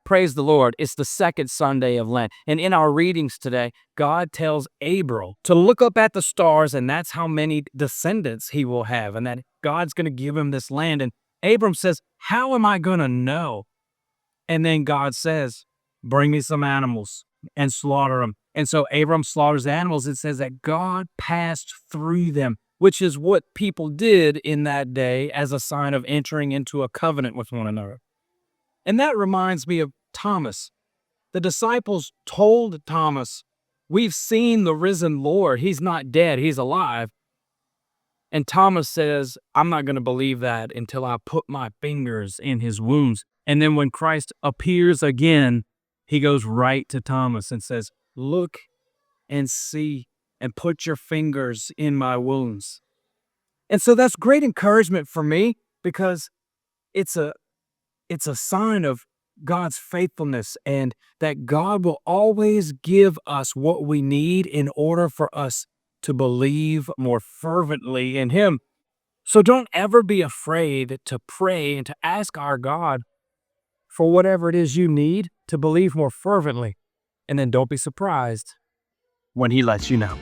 Praise the Lord. It's the second Sunday of Lent. And in our readings today, God tells Abram to look up at the stars, and that's how many descendants he will have, and that God's going to give him this land. And Abram says, how am I going to know? And then God says, bring me some animals and slaughter them. And so Abram slaughters animals. It says that God passed through them, which is what people did in that day as a sign of entering into a covenant with one another. And that reminds me of Thomas. The disciples told Thomas, we've seen the risen Lord. He's not dead. He's alive. And Thomas says, I'm not going to believe that until I put my fingers in his wounds. And then when Christ appears again, he goes right to Thomas and says, look and see and put your fingers in my wounds. And so that's great encouragement for me, because it's a sign of God's faithfulness, and that God will always give us what we need in order for us to believe more fervently in him. So don't ever be afraid to pray and to ask our God for whatever it is you need to believe more fervently. And then don't be surprised when he lets you know.